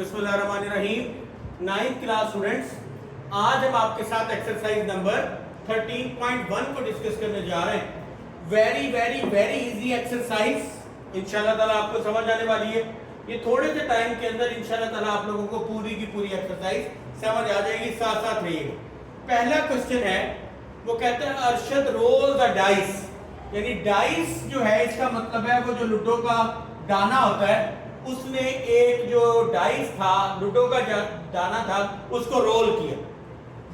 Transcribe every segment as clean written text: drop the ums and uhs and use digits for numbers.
बिस्मिल्लाहिर्रहमानिर्रहीम। 9th class students, आज हम आपके साथ एक्सरसाइज नंबर 13.1 को डिस्कस करने जा रहे हैं। Very very very easy exercise इंशाल्लाह ताला आपको समझ आने वाली है। ये थोड़े से टाइम के अंदर इंशाल्लाह ताला आप लोगों को पूरी की पूरी एक्सरसाइज समझ आ जाएगी, साथ साथ रहिएगा। पहला क्वेश्चन है, वो कहते हैं अरशद रोल द डाइस, यानी डाइस जो है इसका मतलब है वो जो लूडो का दाना होता है, उसने एक जो डाइस था, लूडो का दाना था, उसको रोल किया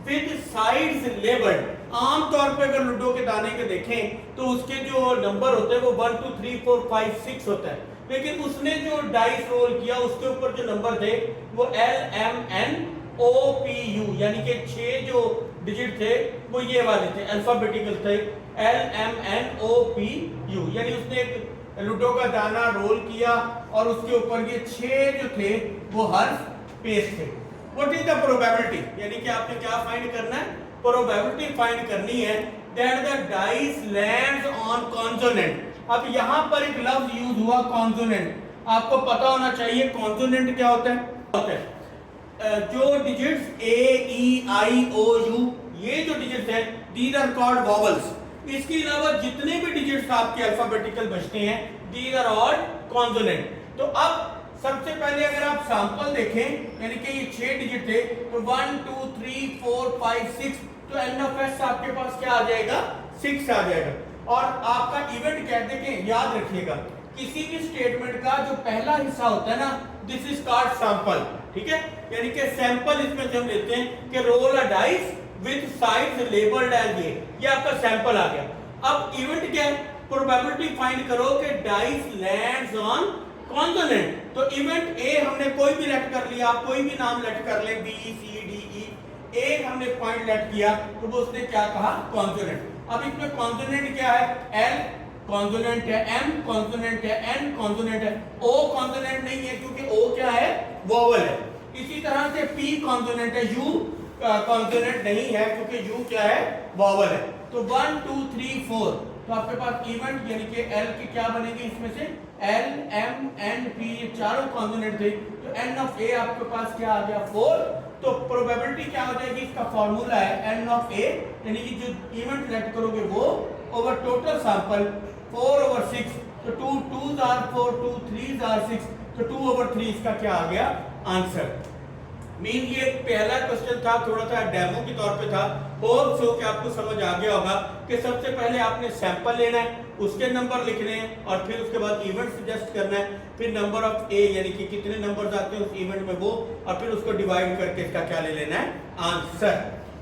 विद साइड्स लेबल्ड। आमतौर पे अगर लूडो के दाने के देखें तो उसके जो नंबर होते हैं वो 1 2 3 4 5 6 होता है, लेकिन उसने जो डाइस रोल किया उसके ऊपर जो नंबर थे वो LMNOPU, यानी कि 6 जो डिजिट थे वो ये वाले थे, अल्फाबेटिकल थे, LMNOPU। यानी उसने एक लूडो का दाना रोल किया और उसके ऊपर ये 6 जो थे वो हर्फ पेस्ट थे। व्हाट इज द प्रोबेबिलिटी, यानी कि आपने क्या फाइंड करना है, प्रोबेबिलिटी फाइंड करनी है that the dice lands on consonant. अब यहां पर एक लफ्ज यूज हुआ कॉन्सोनेंट, आपको पता होना चाहिए कॉन्सोनेंट क्या होता है। जो डिजिट्स AEIOU, ये जो डिजिट्स है दीज आर कॉल्ड वॉवल्स। इसके अलावा जितने भी डिजिट्स आपके अल्फाबेटिकल बचते हैं दीज आर ऑल कॉन्सोनेंट। तो अब सबसे पहले अगर आप सैंपल देखें, यानी कि ये 6 डिजिट थे, तो 1 2 3 4 5 6, तो NFS आपके पास क्या आ जाएगा, 6 आ जाएगा। और आपका इवेंट कहते हैं, याद रखिएगा किसी भी स्टेटमेंट का जो पहला हिस्सा होता है ना, दिस इज कॉल्ड सैंपल, ठीक है। यानी कि सैंपल इसमें हम लेते हैं कि roll a dice with sides labelled as ये आपका सैंपल आ गया। अब इवेंट क्या है, प्रोबेबिलिटी फाइंड करो कि डाइस लैंड्स ऑन कॉन्सोनेंट। तो इवेंट ए हमने कोई भी लेट कर लिया, आप कोई भी नाम लेट कर ले, BCDE, एक हमने पॉइंट लेट किया तो वो उसने क्या कहा, कॉन्सोनेंट। अब इसमें कॉन्सोनेंट क्या है, L कॉन्सोनेंट है, M कॉन्सोनेंट है, N कॉन्सोनेंट है, O कॉन्सोनेंट नहीं है क्योंकि O क्या है, वोवेल है। इसी तरह से P कॉन्सोनेंट है, U कॉन्सोनेंट नहीं है क्योंकि U क्या है, वोवेल है। तो 1 2 3 4, तो आपके पास इवेंट यानी कि L के क्या बनेंगे, इसमें से L M N P, ये चारों कॉन्सोनेंट थे, तो N ऑफ A आपके पास क्या आ गया, 4। तो प्रोबेबिलिटी क्या हो जाएगी, इसका फॉर्मूला है N ऑफ A, यानी कि जो इवेंट लेट करोगे वो ओवर टोटल सैंपल 4 over 6, तो 2 2s are 4, 2 3s are 6, तो 2 over 3 इसका क्या आ गया, आंसर। मीन ये पहला क्वेश्चन था, थोड़ा सा डेमो के तौर पे था। होप सो कि आपको समझ आ गया होगा कि सबसे पहले आपने सैंपल लेना है, उसके नंबर लिखने हैं और फिर उसके बाद इवेंट सजेस्ट करना है, फिर नंबर ऑफ ए यानी कि कितने नंबर्स आते हैं उस इवेंट में वो, और फिर उसको डिवाइड करके इसका क्या ले लेना है, आंसर।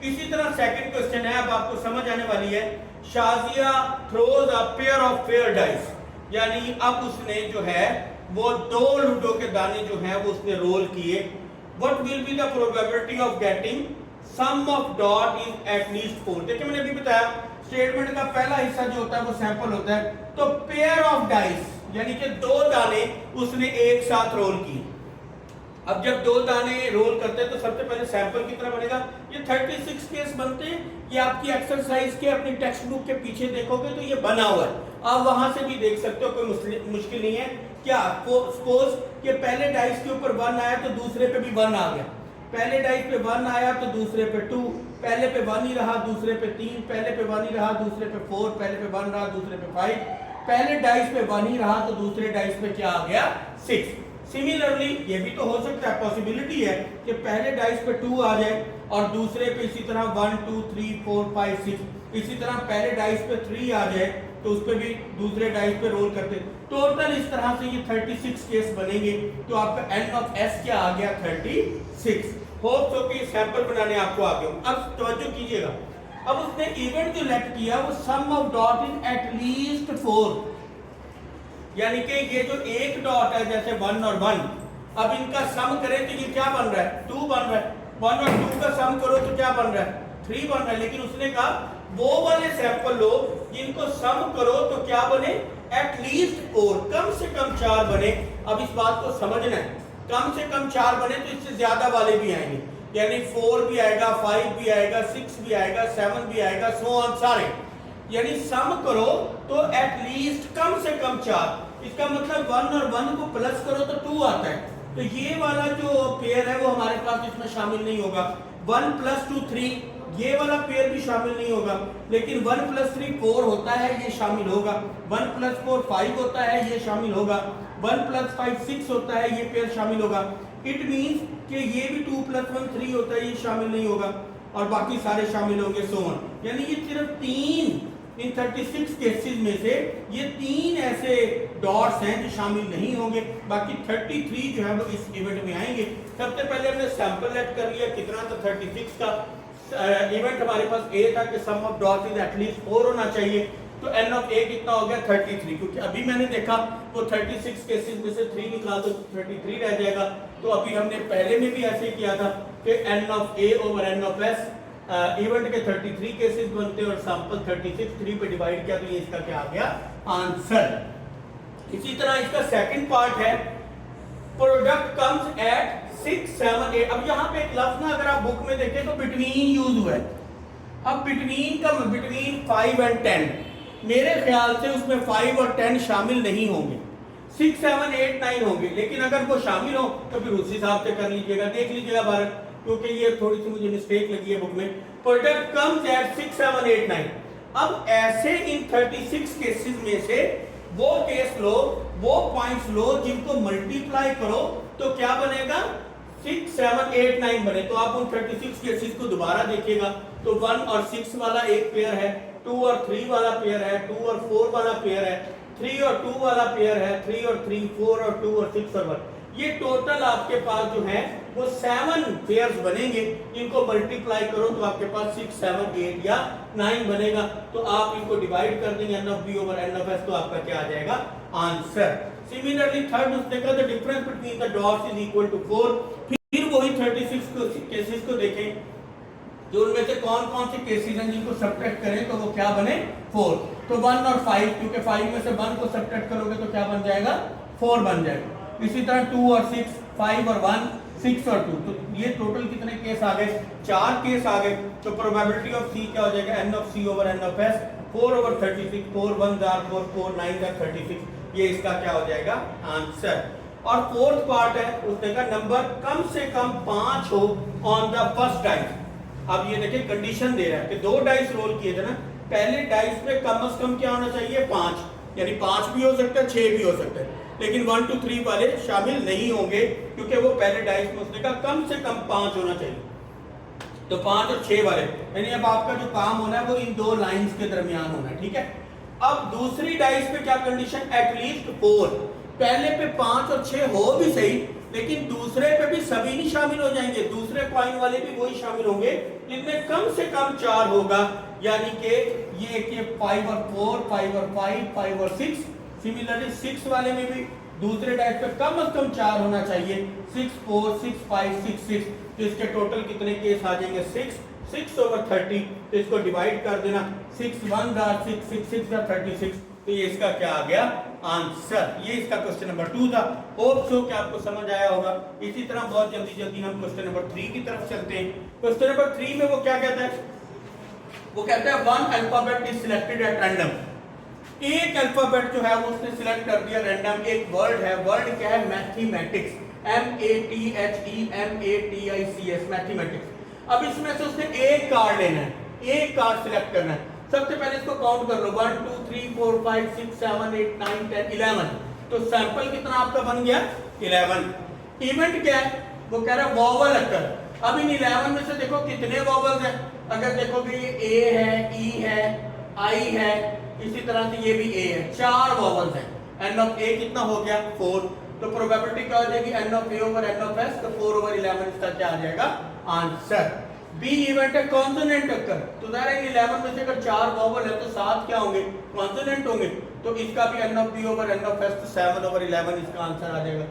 इसी तरह सेकंड क्वेश्चन है, अब आपको समझ आने वाली है। Shazia throws a pair of fair dice, यानी अब उसने जो है वो 2 लूडो के दाने जो है वो उसने रोल किए। What will be the probability of getting sum of dot is at least 4? देखिए मैंने अभी बताया स्टेटमेंट का पहला हिस्सा जो होता है वो सैंपल होता है, तो पेयर ऑफ डाइस यानी कि 2 दाने उसने एक साथ रोल किए। अब जब 2 दाने रोल करते हैं तो सबसे पहले सैंपल कितना बनेगा, ये 36 केस बनते हैं। ये आपकी एक्सरसाइज के अपनी टेक्स्ट बुक के पीछे देखोगे तो ये बना हुआ है, आप वहां से भी देख सकते हो, कोई मुश्किल नहीं है। क्या सपोज कि पहले डाइस के ऊपर 1 आया तो दूसरे पे भी 1 आ गया, पहले डाइस पे 1 आया तो दूसरे पे 2, पहले पे 1 ही रहा दूसरे पे 3, पहले पे 1 ही रहा दूसरे पे 4, पहले पे 1 रहा दूसरे पे 5, पहले डाइस पे 1 ही रहा तो दूसरे डाइस पे क्या आ गया, 6। सिमिलरली ये भी तो हो सकता है, पॉसिबिलिटी है कि पहले डाइस पे 2 आ जाए और दूसरे पे इसी तरह 1 2 3 4 5 6, इसी तरह पहले डाइस पे 3 आ जाए तो उस पे भी दूसरे डाइस पे रोल करते, टोटल इस तरह से ये 36 केस बनेंगे। तो आपका N ऑफ S क्या आ गया, 36। होप सो कि सैंपल बनाने आपको आ गया। अब तवज्जो कीजिएगा, अब उसने इवेंट जो लेट किया वो sum of dot in at least 4, यानी कि ये जो एक डॉट है जैसे 1 और 1, अब इनका सम करें तो ये क्या बन रहा है, 2 बन रहा है। 1 और 2 का सम करो तो क्या बन रहा है, 3 बन रहा है। लेकिन उसने कहा वो वाले सैंपल लो जिनको सम करो तो क्या बने, एटलीस्ट 4, कम से कम 4 बने। अब इस बात को समझना है, कम से कम 4 बने तो इससे ज्यादा वाले भी आएंगे, यानी 4 भी आएगा, 5 भी आएगा, 6 भी आएगा, 7 भी आएगा, सो ऑन सारे। यानी सम करो तो एटलीस्ट कम से कम 4, इसका मतलब 1 और 1 को प्लस करो तो 2 आता है, तो ये वाला जो पेयर है वो हमारे पास इसमें शामिल नहीं होगा। 1 + 2 3, ये वाला पेयर भी शामिल नहीं होगा। लेकिन 1 + 3 4 होता है, ये शामिल होगा। 1 + 4 5 होता है, ये शामिल होगा। 1 + 5 6 होता है, ये पेयर शामिल होगा। इट मींस कि ये भी 2 + 1 3 होता है, ये शामिल नहीं होगा, और बाकी सारे शामिल होंगे, सो ऑन। यानी ये सिर्फ 3 इन 36 केसेस में से ये 3 ऐसे डॉट्स हैं जो शामिल नहीं होंगे। बाकी 33 जो है वो इस इवेंट में आएंगे। सबसे पहले हमने सैंपल लेट कर लिया, कितना था 36 का। इवेंट हमारे पास ए था कि सम ऑफ डॉट्स इज एटलीस्ट 4 होना चाहिए। तो n ऑफ a कितना हो गया 33, क्योंकि अभी मैंने देखा वो 36 केसेस में से 3 निकाल दो 33 रह जाएगा। तो अभी हमने पहले में भी ऐसे किया था कि n of a over n of s, event के 33 केसेस बनते हैं और सैंपल 36 3 पे डिवाइड किया, तो ये इसका क्या आ गया आंसर। इसी तरह इसका सेकंड पार्ट है प्रोडक्ट कम्स एट 6 7 8। अब यहाँ पे एक लफ्ज ना अगर आप बुक में देखें तो बिटवीन यूज हुआ है। अब बिटवीन का बिटवीन 5 और 10, मेरे ख्याल से उसमें 5 और 10 शामिल नहीं होंगे, 6 7 8 9 होंगे। लेकिन अगर वो शामिल हो तो फिर उस हिसाब से कर लीजिएगा, देख लीजिएगा भारत, क्योंकि ये थोड़ी सी मुझे मिस्टेक लगी है बुक में। Product comes at 6 7 8 9। अब ऐसे इन 36 केसेस में से वो केस लो, वो पॉइंट्स लो जिनको मल्टीप्लाई करो तो क्या बनेगा 6 7 8 9 बने। तो आप उन 36 केसेस को दोबारा देखिएगा तो 1 और 6 वाला एक पेयर है, 2 और 3 वाला पेयर है, 2 और 4 वाला पेयर है, 3 और 2 वाला पेयर है, 3 और 3 4 और 2 और 6 और 1। ये टोटल आपके पास जो है वो 7 पेयर्स बनेंगे। इनको मल्टीप्लाई करो तो आपके पास 6 7 8 या 9 बनेगा। तो आप इनको डिवाइड कर देंगे n of b over n of s, तो आपका क्या आ जाएगा आंसर। सिमिलरली थर्ड उसने कहा the difference between the dots is equal to 4। फिर वही 36 केसेस को देखें जो उनमें से कौन कौन से केसेस हैं जिनको सब्ट्रैक्ट करें तो वो क्या बने 4। तो 1 और 5, क्योंकि 5 में से 1 को सब्ट्रैक्ट करोगे तो क्या बन जाएगा 4 बन जाएगा। इसी तरह 2 और 6, 5 और 1, 6 और 2, तो ये टोटल कितने केस आ गए 4 केस आ गए। तो प्रोबेबिलिटी ऑफ c क्या हो जाएगा n of c over n of s, 4 over 36, 4 1 are 4, 4 9 are 36, ये इसका क्या हो जाएगा आंसर। और फोर्थ पार्ट है उसने कहा नंबर कम से कम 5 हो ऑन द फर्स्ट डाइस। अब ये देखिए कंडीशन दे रहा है कि 2 डाइस रोल किए थे ना, पहले डाइस पे कम से कम क्या होना चाहिए 5, यानी 5 भी हो सकता है 6 भी हो सकता है, लेकिन 1 2 3 वाले शामिल नहीं होंगे क्योंकि वो पहले डाइस में उसने कहा कम से कम 5 होना चाहिए। तो 5 और 6 वाले, यानी अब आपका जो काम होना है वो इन 2 लाइंस के दरमियान होना है, ठीक है। अब दूसरी डाइस पे क्या कंडीशन एटलीस्ट 4, पहले पे 5 और 6 हो भी सही, लेकिन दूसरे पे भी सभी नहीं शामिल हो जाएंगे, दूसरे कॉइन वाले भी वही शामिल होंगे जिनमें कम से कम 4 होगा, यानी कि ये कि 5 और 4, 5 और 5, 5 और 6। सिमिलरली 6 वाले में भी दूसरे डाइस पे कम से कम 4 होना चाहिए, 6 4 6 5 6 6। तो इसके टोटल कितने केस आ जाएंगे 6 ओवर 30। तो इसको डिवाइड कर देना, 6 1 6 6 6 36। तो ये इसका क्या आ गया आंसर। ये इसका क्वेश्चन नंबर 2 था। होप सो कि आपको समझ आया होगा। इसी तरह बहुत जल्दी जल्दी हम क्वेश्चन नंबर 3 की तरफ चलते हैं। क्वेश्चन नंबर 3 में वो क्या कहता है, वो कहता है one alphabet is selected at random. एक अल्फाबेट जो है वो उसने सिलेक्ट कर दिया रैंडम। एक वर्ड है, वर्ड क्या है मैथमेटिक्स, MATHEMATICS, मैथमेटिक्स। अब इसमें से उसने एक कार्ड लेना है, एक कार्ड सिलेक्ट करना है। सबसे पहले इसको काउंट कर लो, 1 2 3 4 5 6 7 8 9 10 11। तो सैंपल कितना आपका बन गया 11। इवेंट क्या है, वो कह रहा है वॉवल अकर। अब इन 11 में से देखो कितने वॉवल्स हैं। अगर देखोगे ये ए है, ई है, आई है, इसी तरह से ये भी ए है, 4 वॉवल्स हैं। एन ऑफ ए कितना हो गया 4। तो प्रोबेबिलिटी क्या हो जाएगी N of A over N of S, तो 4 ओवर 11 इसका क्या आ जाएगा आंसर। बी इवेंट है कॉन्सोनेंट अकर। तो ज़रा इन 11 में से अगर 4 वॉवल है तो 7 क्या होंगे कॉन्सोनेंट होंगे। तो इसका भी N of B over N of S, तो 7 ओवर 11 इसका आंसर आ जाएगा।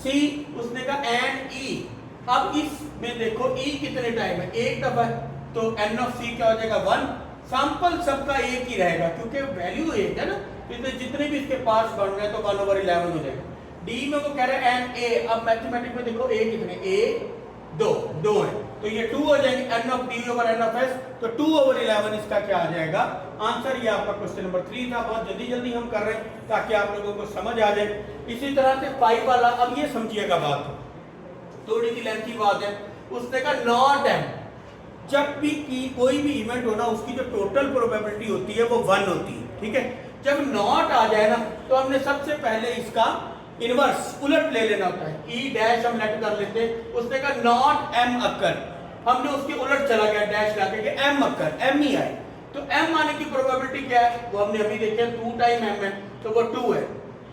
सी उसने कहा एंड ई। अब इसमें देखो ई कितने टाइम है, एक दफा है, तो एन ऑफ सी क्या हो जाएगा 1। सैंपल सबका एक ही रहेगा क्योंकि वैल्यू एक है ना, इसलिए जितने भी इसके पार्ट्स बन रहे हैं तो 1 ओवर 11 हो जाएगा। डी में वो कह रहे हैं एंड ए। अब मैथमेटिक्स में देखो ए कितने, ए 2 है, तो ये 2 हो जाएंगे N of D over N of S, तो 2 ओवर 11 इसका क्या आ जाएगा आंसर। ये आपका क्वेश्चन नंबर 3 था। बहुत जल्दी जल्दी हम कर रहे हैं ताकि आप लोगों को समझ आ जाए। इसी तरह से 5 वाला, अब ये समझिएगा बात, थोड़ी सी लेंथी बात है। उसने कहा नॉट एम, जब भी कोई भी इवेंट हो ना उसकी जो टोटल प्रोबेबिलिटी होती है वो 1 होती है, ठीक है। जब नॉट आ जाए ना तो हमने सबसे पहले इसका इनवर्स उलट ले लेना होता है, ई डैश हम लेट कर लेते हैं। उसने कहा नॉट एम अकर, हमने उसके उलट चला गया डैश लाके कि एम अकर, एम ही आए। तो एम आने की प्रोबेबिलिटी क्या है वो हमने अभी देखे, 2 टाइम एम है तो वो 2 है,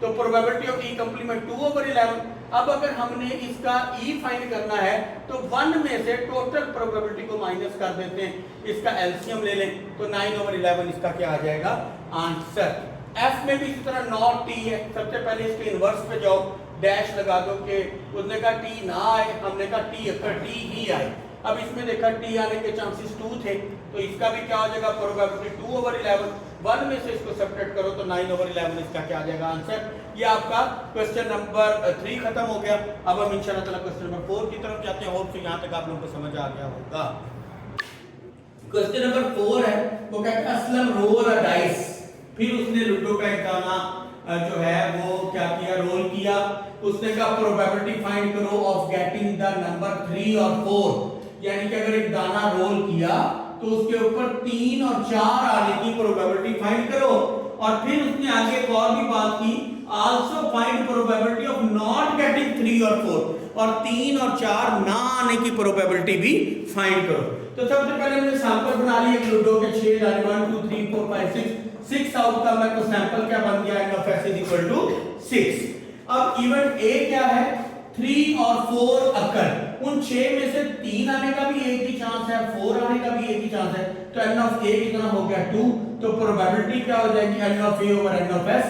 तो प्रोबेबिलिटी ऑफ ई कंप्लीमेंट 2/11। अब अगर हमने इसका ई फाइंड करना है तो 1 में से टोटल प्रोबेबिलिटी को माइनस कर देते हैं, इसका एलसीएम ले लें तो 9/11 इसका क्या आ जाएगा आंसर। एफ में भी इसी तरह नॉट टी है, सबसे पहले इसके इनवर्स पे जाओ, डैश लगा दो कि उसने कहा टी ना आए, हमने कहा टी अगर टी ही आए। अब इसमें देखा टी आने के चांसेस 2 थे तो इसका भी क्या हो जाएगा प्रोबेबिलिटी 2/11। 1 में से इसको सब्ट्रैक्ट करो तो 9/11 इसका क्या आ जाएगा आंसर। ये आपका क्वेश्चन नंबर 3 खत्म हो गया। अब हम इंशाल्लाह ताला क्वेश्चन नंबर 4 की तरफ जाते हैं। होप से यहां तक आप लोगों को समझ आ गया होगा। क्वेश्चन नंबर 4 है, वो कहता है असलम रोल अ डाइस, फिर उसने लूडो का एक दाना जो है वो क्या किया, रोल किया। उसने कहा प्रोबेबिलिटी फाइंड करो ऑफ गेटिंग द नंबर 3 और 4, यानी कि अगर एक दाना रोल किया तो उसके ऊपर 3 और 4 आने की प्रोबेबिलिटी फाइंड करो। और फिर उसने आगे एक और भी बात की, also find probability of not getting 3 और 4, और 3 और 4 ना आने की प्रोबेबिलिटी भी फाइंड करो। तो सबसे पहले हमने सैंपल बना लिया एक लूडो के 6 जाने 1 2 3 4 5 6 आउटकम है, तो सैंपल क्या बन गया, N of S is equal to 6। अब इवेंट ए क्या है, 3 और 4 अकर, उन 6 में से 3 आने का भी एक ही चांस है, 4 आने का भी एक ही चांस है, तो एन ऑफ ए कितना हो गया 2, तो प्रोबेबिलिटी क्या हो जाएगी N of A over N of S.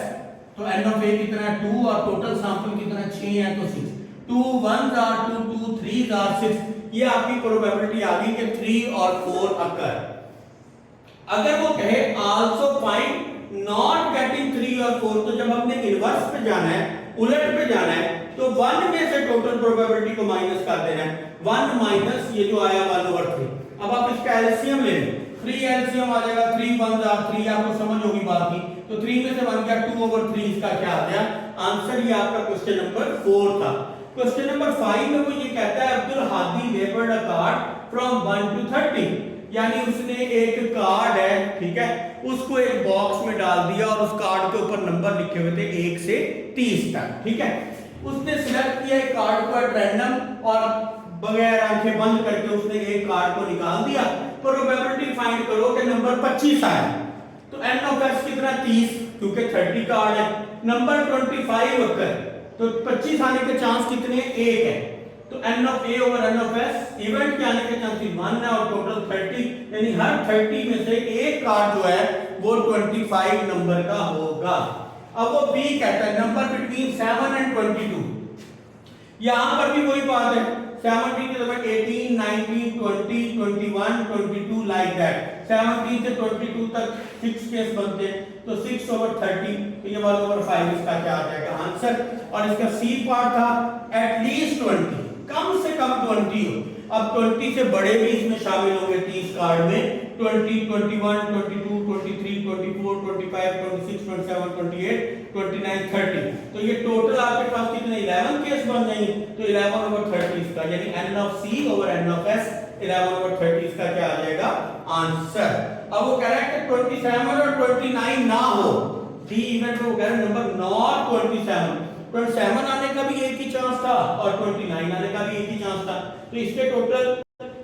तो एन ऑफ ए कितना है 2 और टोटल सैंपल कितना 6 है तो 6, 2 1 आर 2 2 3 आर 6, ये आपकी प्रोबेबिलिटी आ गई कि 3 और 4 अकर। अगर वो कहे आल्सो फाइंड नॉट गेटिंग 3 और 4, तो जब हमने इनवर्स पे जाना है, उलट पे जाना है, तो 1 में से टोटल प्रोबेबिलिटी को माइनस कर देना है, 1 माइनस ये जो आया 1/3। अब आप इसका एलसीएम ले लें, 3 एलसीएम आ जाएगा, 3 1 आर 3, आपको समझ होगी बात की। तो 3 में से बन गया 2/3, इसका क्या आ गया आंसर। ये आपका क्वेश्चन नंबर 4 था। क्वेश्चन नंबर 5 में वो ये कहता है Abdul Hadi labelled a card from 1 to 30, यानी उसने एक कार्ड है, ठीक है, उसको एक बॉक्स में डाल दिया और उस कार्ड के ऊपर नंबर लिखे हुए थे 1 से 30 तक, ठीक है। उसने सिलेक्ट किया एक कार्ड को एट रैंडम और बगैर आंखें बंद करके उसने एक कार्ड को निकाल दिया। प्रोबेबिलिटी फाइंड करो कि नंबर 25 आए, तो एन ऑफ एस कितना 30, क्योंकि 30 कार्ड है। नंबर 25 अकर, तो 25 आने के चांस कितने, 1 है, तो N of A over N of S, event के आने के चांसेस 1 है और टोटल 30, यानी हर 30 में से एक कार्ड जो है वो 25 नंबर का होगा। अब वो बी कहता है नंबर बिटवीन 7 and 22, यहां पर भी वही बात है, 17 के बाद 18 19 20 21 22 लाइक दैट। 17 से 22 तक 6 केस बनते हैं, तो 6/30, तो ये 1/5 इसका क्या आ जाएगा आंसर। और इसका सी पार्ट था एटलीस्ट 20, कम से कम 20 हो। अब 20 से बड़े भी इसमें शामिल होंगे 30 कार्ड में, 20 21 22 23 24 25 26 27 28 29 30, तो ये टोटल आपके पास कितने 11 केस बन जाएंगे, तो 11/30 इसका, यानी N of C over N of S 11/30 इसका क्या आ जाएगा आंसर। अब वो कह रहा है कि 27 और 29 ना हो, डी इवेंट में वो कह रहा है नंबर नॉट 27 आने का भी एक ही चांस था और 29 आने का भी एक ही चांस था, तो इसके टोटल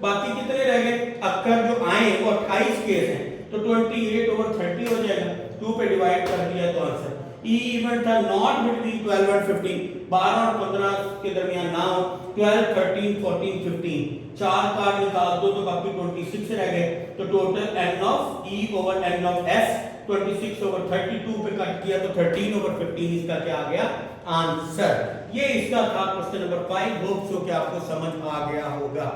बाकी कितने रह गए अक्कर जो आए वो 28 केस हैं, तो 28/30 हो जाएगा, 2 पे डिवाइड कर दिया तो आंसर। ई इवेंट था नॉट बिटवीन 12 and 15, 12 और 15 के दरमियान ना हो, 12 13 14 15, 4 कार्ड निकाल दो तो बाकी 26 रह गए, तो total N of E over N of S 26/32 पे कट किया तो 13/15 इसका क्या आ गया आंसर। ये इसका था क्वेश्चन नंबर 5। होप सो कि आपको समझ आ गया होगा।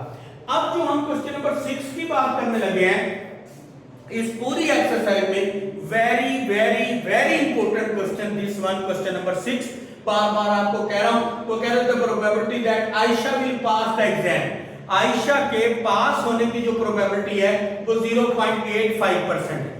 अब जो हम क्वेश्चन नंबर 6 की बात करने लगे हैं, इस पूरी एक्सरसाइज में very very very important question this one, question number 6। बार बार आपको कह रहा हूं, वो कह रहे थे probability that Ayesha will pass the exam, Ayesha के पास होने की जो प्रोबेबिलिटी है वो 0.85% है,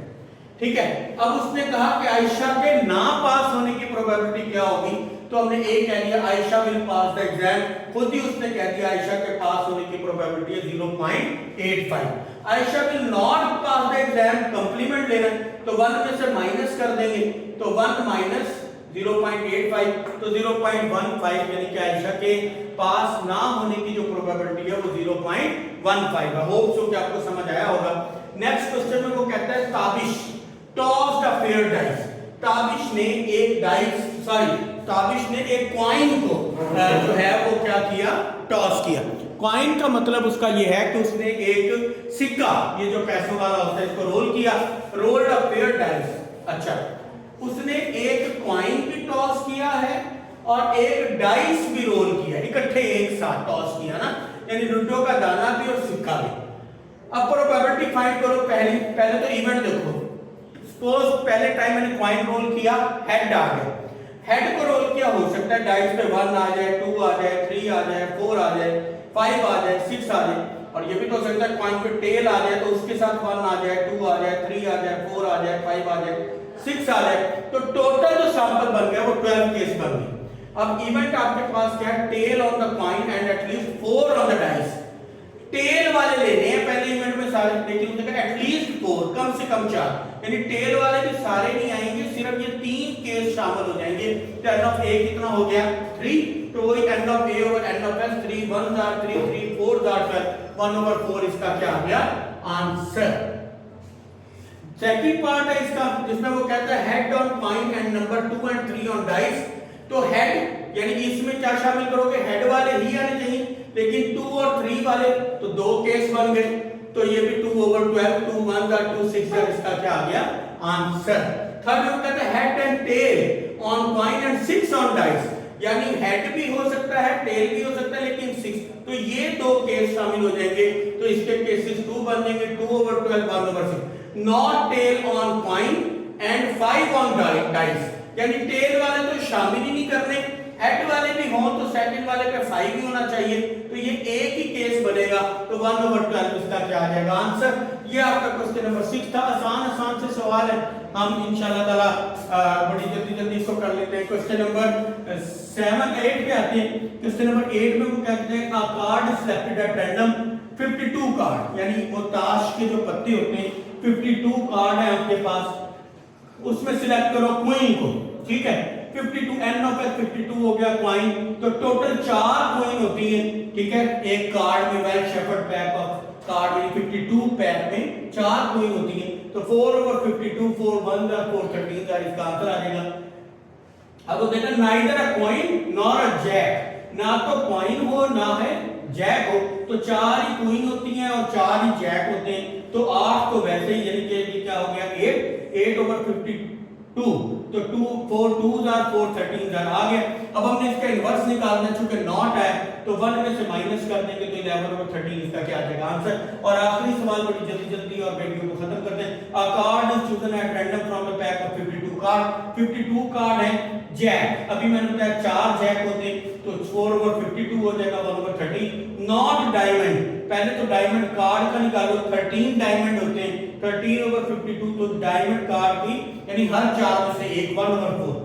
ठीक है। अब उसने कहा कि आयशा के ना पास होने की प्रोबेबिलिटी क्या होगी, तो हमने ए कह दिया Ayesha will pass the exam, खुद ही उसने कह दिया आयशा के पास होने की प्रोबेबिलिटी है 0.85। Ayesha will not pass the exam, complement लेना तो 1 में से माइनस कर देंगे, तो 1 माइनस 0.85 तो 0.15, यानी कि आयशा के पास ना होने की जो प्रोबेबिलिटी है वो 0.15 है। होप सो कि आपको समझ आया होगा। नेक्स्ट क्वेश्चन में वो कहता है Tabish tossed a fair dice, Tabish ने एक डाइस ताबिश ने एक कॉइन को जो है वो क्या किया, टॉस किया। कॉइन का मतलब उसका ये है कि उसने एक सिक्का, ये जो पैसों वाला होता है, इसको रोल किया, रोल्ड अ फेयर डाइस। अच्छा, उसने एक कॉइन भी टॉस किया है और एक डाइस भी रोल किया, इकट्ठे एक साथ टॉस किया ना, यानी लूडो का दाना भी और सिक्का भी। अब प्रोबेबिलिटी फाइंड करो। पहले तो इवेंट देखो। सपोज पहले टाइम मैंने कॉइन रोल किया, हेड आ गया, हेड को रोल किया, हो सकता है डाइस पे 1 आ जाए, 2 आ जाए, 3 आ जाए, 4 आ जाए, 5 आ जाए, 6 आ जाए, और ये भी तो हो सकता है कॉइन पे टेल आ जाए तो उसके साथ 1 आ जाए, 2 आ जाए, 3 आ जाए, 4 आ जाए, 5 आ जाए, 6 आ जाए, तो टोटल जो सैंपल बन गया वो 12 केस बन गए। अब इवेंट आपके पास क्या है, tail on the coin and at least 4 on the dice. Tail वाले लेने हैं पहले इवेंट में सारे, लेकिन उसने कहा एटलीस्ट 4, कम से कम 4, यानी टेल वाले भी सारे नहीं आएंगे, सिर्फ ये 3 केस शामिल हो जाएंगे। तो एन ऑफ ए कितना हो गया 3, तो वही N of A over N of S 3 1 or 3 3 4 or 1/4 इसका क्या आ गया आंसर। सेकंड पार्ट है इसका जिसमें वो कहता है head on coin and number 2 and 3 on dice. तो हेड यानी कि इसमें क्या शामिल करोगे, हेड वाले ही आने चाहिए, लेकिन 2 और 3 वाले तो 2 केस बन गए, तो ये भी 2/12 2 1 2 6 इसका क्या आ गया आंसर। थर्ड में कहता है head and tail on coin and 6 on dice, यानी हेड भी हो सकता है, टेल भी हो सकता है, लेकिन 6, तो ये 2 केस शामिल हो जाएंगे, तो इसके केसेस 2 बन जाएंगे 2/12 1/6। Not tail on coin and 5 on dice, यानी टेल वाले तो शामिल ही नहीं करने, हेड वाले भी हों तो सेकंड वाले पे 5 ही होना चाहिए, तो ये एक ही केस बनेगा, तो 1/12 इसका क्या आ जाएगा आंसर। ये आपका क्वेश्चन नंबर 6 था। आसान से सवाल है, हम इंशाल्लाह ताला बड़ी जल्दी इसको कर लेते हैं। क्वेश्चन नंबर 7 8 पे आते हैं। क्वेश्चन नंबर 8 में वो कहते हैं अ card selected at random 52 card, यानी वो ताश के जो पत्ते होते हैं 52 कार्ड है आपके पास, उसमें सिलेक्ट करो क्वीन को, ठीक है। 52 एन ऑफ एस 52 हो गया क्वाइन, तो टोटल 4 क्वीन होती है, ठीक है। एक कार्ड में well shepherd pack of card में 52 पैक में 4 क्वीन होती है, तो 4/52 4 1 4 13 इसका आंसर आ जाएगा। अब वो देखा neither a queen nor a jack, ना तो क्वीन हो ना है जैक हो, तो 4 ही क्वीन होती हैं और 4 ही जैक होते हैं, तो 8 तो वैसे ही, यानी कि क्या हो गया 8/52, तो 2 4 2s आर 4 13s आर आ गया। अब हमने इसका इनवर्स निकालना, चूंकि नॉट है तो 1 में से माइनस कर देंगे तो 11/13 इसका क्या आ जाएगा आंसर। और आखिरी सवाल बड़ी जल्दी और वीडियो को खत्म करते हैं। अ card is chosen at random from the pack of 52 card, 52 card है जैक, अभी मैंने बताया 4 जैक होते तो 4/52 हो जाएगा 1/13। नॉट डायमंड, पहले तो डायमंड कार्ड का निकालो, 13 डायमंड होते हैं, 13/52 तो डायमंड कार्ड की यानी हर 4 में से एक 1/4।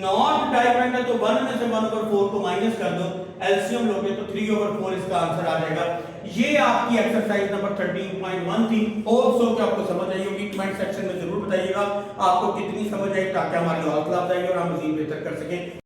नॉट डायमंड है तो 1 में से 1/4 को माइनस कर दो, एलसीएम लोगे तो 3/4 इसका आंसर आ जाएगा। ये आपकी एक्सरसाइज नंबर 13.1 थी। होप सो कि आपको समझ आई होगी। कमेंट सेक्शन में जरूर बताइएगा आपको कितनी समझ आई, ताकि हमारी हौसला अफजाई और हम मजीद बेहतर कर सकें।